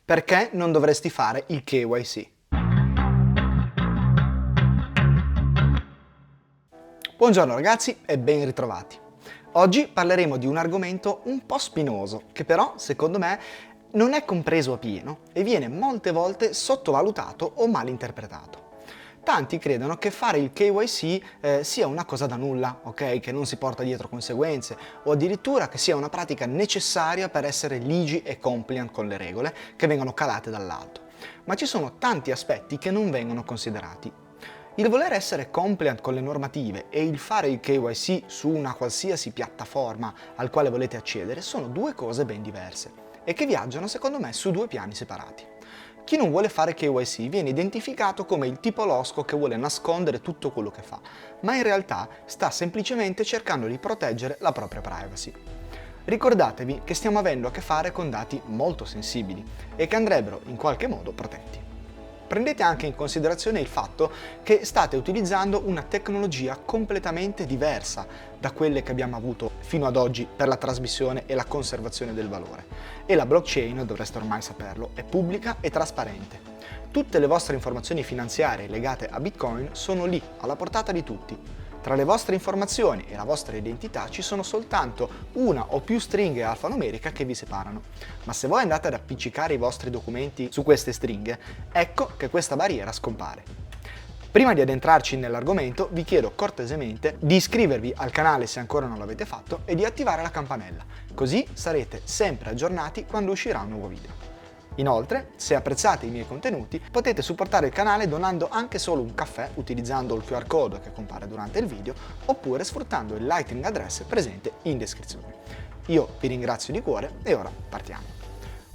Perché non dovresti fare il KYC? Buongiorno ragazzi e ben ritrovati. Oggi parleremo di un argomento un po' spinoso, che però, secondo me, non è compreso appieno e viene molte volte sottovalutato o mal interpretato. Tanti credono che fare il KYC sia una cosa da nulla, ok? Che non si porta dietro conseguenze, o addirittura che sia una pratica necessaria per essere ligi e compliant con le regole che vengono calate dall'alto. Ma ci sono tanti aspetti che non vengono considerati. Il voler essere compliant con le normative e il fare il KYC su una qualsiasi piattaforma al quale volete accedere sono due cose ben diverse e che viaggiano secondo me su due piani separati. Chi non vuole fare KYC viene identificato come il tipo losco che vuole nascondere tutto quello che fa, ma in realtà sta semplicemente cercando di proteggere la propria privacy. Ricordatevi che stiamo avendo a che fare con dati molto sensibili e che andrebbero in qualche modo protetti. Prendete anche in considerazione il fatto che state utilizzando una tecnologia completamente diversa da quelle che abbiamo avuto fino ad oggi per la trasmissione e la conservazione del valore. E la blockchain, dovreste ormai saperlo, è pubblica e trasparente. Tutte le vostre informazioni finanziarie legate a Bitcoin sono lì, alla portata di tutti. Tra le vostre informazioni e la vostra identità ci sono soltanto una o più stringhe alfanumeriche che vi separano. Ma se voi andate ad appiccicare i vostri documenti su queste stringhe, ecco che questa barriera scompare. Prima di addentrarci nell'argomento, vi chiedo cortesemente di iscrivervi al canale se ancora non l'avete fatto e di attivare la campanella, così sarete sempre aggiornati quando uscirà un nuovo video. Inoltre, se apprezzate i miei contenuti, potete supportare il canale donando anche solo un caffè utilizzando il QR code che compare durante il video oppure sfruttando il Lightning Address presente in descrizione. Io vi ringrazio di cuore e ora partiamo.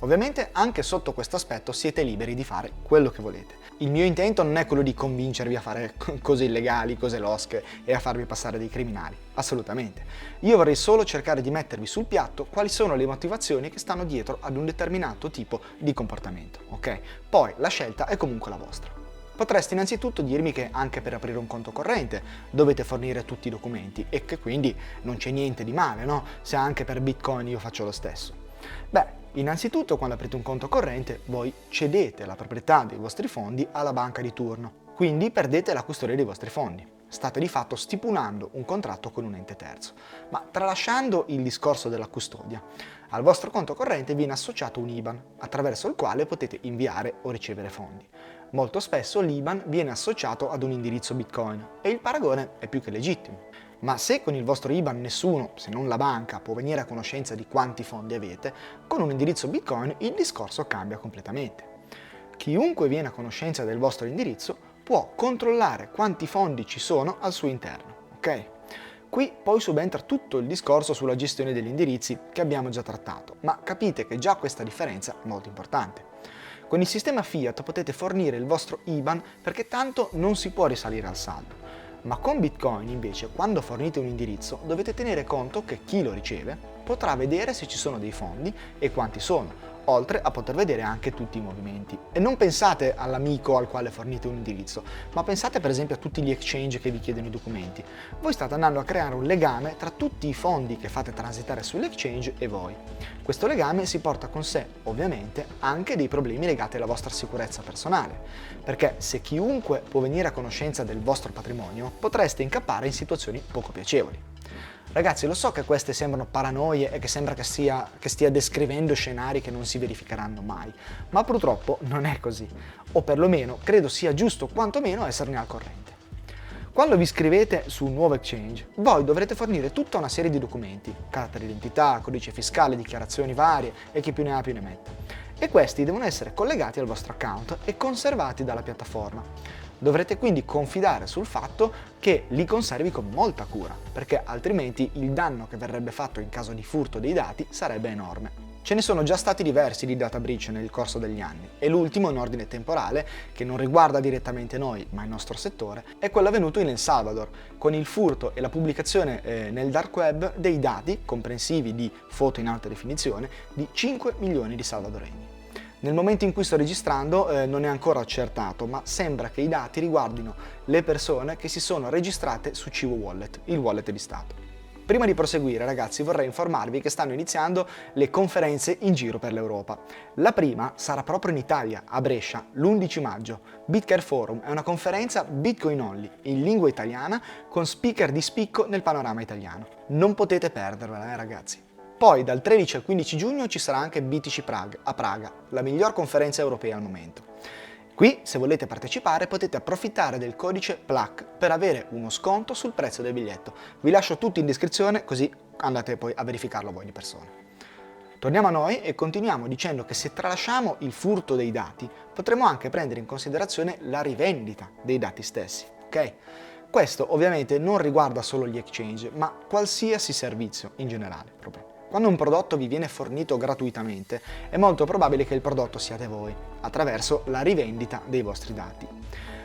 Ovviamente anche sotto questo aspetto siete liberi di fare quello che volete. Il mio intento non è quello di convincervi a fare cose illegali, cose losche e a farvi passare dei criminali, assolutamente. Io vorrei solo cercare di mettervi sul piatto quali sono le motivazioni che stanno dietro ad un determinato tipo di comportamento, ok? Poi la scelta è comunque la vostra. Potreste innanzitutto dirmi che anche per aprire un conto corrente dovete fornire tutti i documenti e che quindi non c'è niente di male, no? Se anche per Bitcoin io faccio lo stesso. Beh, innanzitutto quando aprite un conto corrente voi cedete la proprietà dei vostri fondi alla banca di turno, quindi perdete la custodia dei vostri fondi. State di fatto stipulando un contratto con un ente terzo. Ma tralasciando il discorso della custodia, al vostro conto corrente viene associato un IBAN, attraverso il quale potete inviare o ricevere fondi. Molto spesso l'IBAN viene associato ad un indirizzo Bitcoin e il paragone è più che legittimo. Ma se con il vostro IBAN nessuno, se non la banca, può venire a conoscenza di quanti fondi avete, con un indirizzo Bitcoin il discorso cambia completamente. Chiunque viene a conoscenza del vostro indirizzo può controllare quanti fondi ci sono al suo interno, ok? Qui poi subentra tutto il discorso sulla gestione degli indirizzi che abbiamo già trattato, ma capite che già questa differenza è molto importante. Con il sistema Fiat potete fornire il vostro IBAN perché tanto non si può risalire al saldo. Ma con Bitcoin invece, quando fornite un indirizzo, dovete tenere conto che chi lo riceve potrà vedere se ci sono dei fondi e quanti sono, oltre a poter vedere anche tutti i movimenti. E non pensate all'amico al quale fornite un indirizzo, ma pensate per esempio a tutti gli exchange che vi chiedono i documenti. Voi state andando a creare un legame tra tutti i fondi che fate transitare sull'exchange e voi. Questo legame si porta con sé, ovviamente, anche dei problemi legati alla vostra sicurezza personale, perché se chiunque può venire a conoscenza del vostro patrimonio, potreste incappare in situazioni poco piacevoli. Ragazzi, lo so che queste sembrano paranoie e che sembra che stia descrivendo scenari che non si verificheranno mai, ma purtroppo non è così, o perlomeno credo sia giusto quantomeno esserne al corrente. Quando vi iscrivete su un nuovo exchange, voi dovrete fornire tutta una serie di documenti, carta d'identità, codice fiscale, dichiarazioni varie e chi più ne ha più ne metta. E questi devono essere collegati al vostro account e conservati dalla piattaforma. Dovrete quindi confidare sul fatto che li conservi con molta cura, perché altrimenti il danno che verrebbe fatto in caso di furto dei dati sarebbe enorme. Ce ne sono già stati diversi di data breach nel corso degli anni e l'ultimo in ordine temporale, che non riguarda direttamente noi ma il nostro settore, è quello avvenuto in El Salvador, con il furto e la pubblicazione nel dark web dei dati, comprensivi di foto in alta definizione, di 5 milioni di salvadoregni. Nel momento in cui sto registrando non è ancora accertato, ma sembra che i dati riguardino le persone che si sono registrate su Chivo Wallet, il wallet di Stato. Prima di proseguire, ragazzi, vorrei informarvi che stanno iniziando le conferenze in giro per l'Europa. La prima sarà proprio in Italia, a Brescia, l'11 maggio. Bitcare Forum è una conferenza Bitcoin only, in lingua italiana, con speaker di spicco nel panorama italiano. Non potete perdervela, ragazzi. Poi dal 13 al 15 giugno ci sarà anche BTC Prague, a Praga, la miglior conferenza europea al momento. Qui, se volete partecipare, potete approfittare del codice PLAC per avere uno sconto sul prezzo del biglietto. Vi lascio tutto in descrizione, così andate poi a verificarlo voi di persona. Torniamo a noi e continuiamo dicendo che se tralasciamo il furto dei dati, potremo anche prendere in considerazione la rivendita dei dati stessi, ok? Questo ovviamente non riguarda solo gli exchange, ma qualsiasi servizio in generale proprio. Quando un prodotto vi viene fornito gratuitamente, è molto probabile che il prodotto siate voi, attraverso la rivendita dei vostri dati.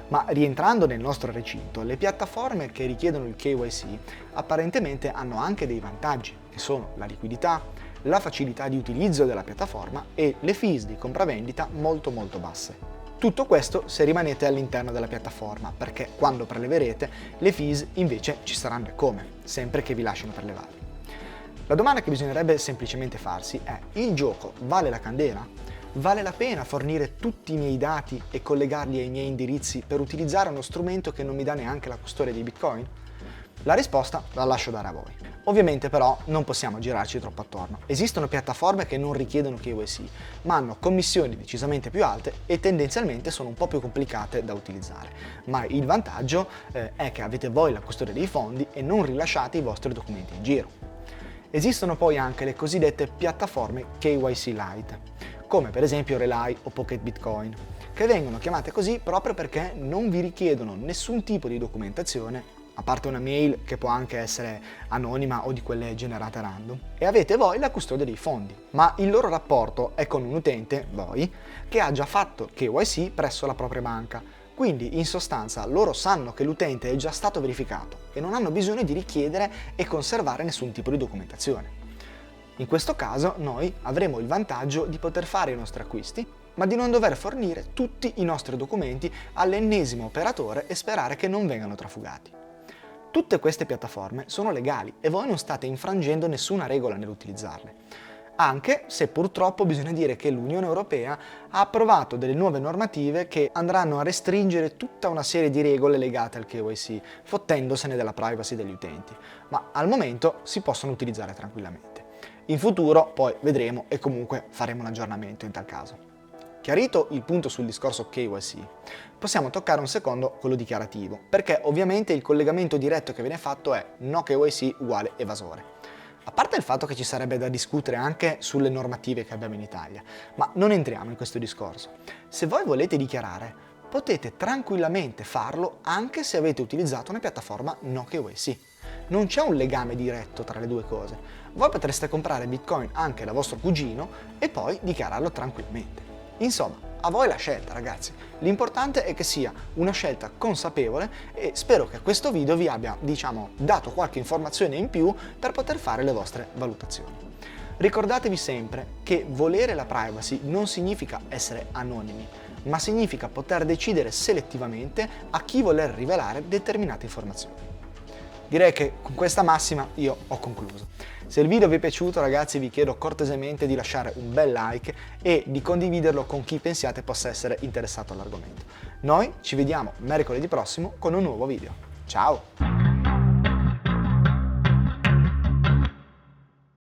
Ma rientrando nel nostro recinto, le piattaforme che richiedono il KYC apparentemente hanno anche dei vantaggi, che sono la liquidità, la facilità di utilizzo della piattaforma e le fees di compravendita molto basse. Tutto questo se rimanete all'interno della piattaforma, perché quando preleverete le fees invece ci saranno e come, sempre che vi lasciano prelevare. La domanda che bisognerebbe semplicemente farsi è: il gioco vale la candela? Vale la pena fornire tutti i miei dati e collegarli ai miei indirizzi per utilizzare uno strumento che non mi dà neanche la custodia dei Bitcoin? La risposta la lascio dare a voi. Ovviamente però non possiamo girarci troppo attorno. Esistono piattaforme che non richiedono KYC, ma hanno commissioni decisamente più alte e tendenzialmente sono un po' più complicate da utilizzare. Ma il vantaggio è che avete voi la custodia dei fondi e non rilasciate i vostri documenti in giro. Esistono poi anche le cosiddette piattaforme KYC Lite, come per esempio Relai o Pocket Bitcoin, che vengono chiamate così proprio perché non vi richiedono nessun tipo di documentazione, a parte una mail che può anche essere anonima o di quelle generate random, e avete voi la custodia dei fondi, ma il loro rapporto è con un utente, voi, che ha già fatto KYC presso la propria banca. Quindi in sostanza loro sanno che l'utente è già stato verificato e non hanno bisogno di richiedere e conservare nessun tipo di documentazione. In questo caso noi avremo il vantaggio di poter fare i nostri acquisti, ma di non dover fornire tutti i nostri documenti all'ennesimo operatore e sperare che non vengano trafugati. Tutte queste piattaforme sono legali e voi non state infrangendo nessuna regola nell'utilizzarle. Anche se purtroppo bisogna dire che l'Unione Europea ha approvato delle nuove normative che andranno a restringere tutta una serie di regole legate al KYC, fottendosene della privacy degli utenti, ma al momento si possono utilizzare tranquillamente. In futuro poi vedremo e comunque faremo un aggiornamento in tal caso. Chiarito il punto sul discorso KYC, possiamo toccare un secondo quello dichiarativo, perché ovviamente il collegamento diretto che viene fatto è no KYC uguale evasore. A parte il fatto che ci sarebbe da discutere anche sulle normative che abbiamo in Italia, ma non entriamo in questo discorso. Se voi volete dichiarare, potete tranquillamente farlo anche se avete utilizzato una piattaforma no KYC. Non c'è un legame diretto tra le due cose. Voi potreste comprare Bitcoin anche da vostro cugino e poi dichiararlo tranquillamente. Insomma, a voi la scelta, ragazzi. L'importante è che sia una scelta consapevole e spero che questo video vi abbia, dato qualche informazione in più per poter fare le vostre valutazioni. Ricordatevi sempre che volere la privacy non significa essere anonimi, ma significa poter decidere selettivamente a chi voler rivelare determinate informazioni. Direi che con questa massima io ho concluso. Se il video vi è piaciuto, ragazzi, vi chiedo cortesemente di lasciare un bel like e di condividerlo con chi pensiate possa essere interessato all'argomento. Noi ci vediamo mercoledì prossimo con un nuovo video. Ciao!